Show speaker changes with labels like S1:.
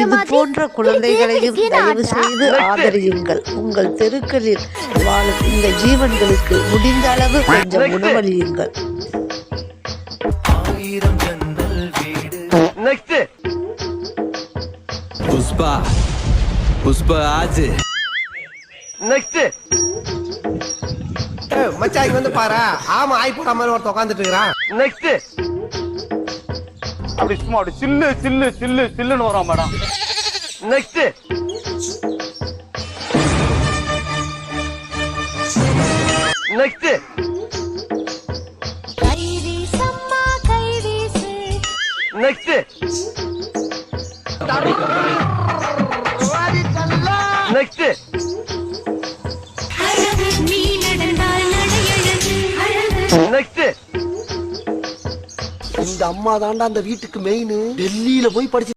S1: இது போன்ற குழந்தைகளையும் தயவு செய்து ஆதரியுங்கள். உங்கள் தெருக்களில் வாழும் இந்த ஜீவன்களுக்கு முடிந்த அளவு கொஞ்சம் உணவளியுங்கள்.
S2: புஷ்பா புஷ்பா ஆஜ்
S3: நெக்ஸ்ட் மச்சாய் வந்து பாரு. ஆமா ஆய் போற மாதிரி ஒருத்த உட்கார்ந்துட்டு இருக்கான். நெக்ஸ்ட்
S4: அப்படி சும்மா அப்படி சில்லு சில்லு சில்லு சில்லுன்னு வரும் madam.
S3: Next next next next next
S5: இந்த அம்மா தாண்டா அந்த வீட்டுக்கு மெயின். டெல்லியில போய் படிச்சு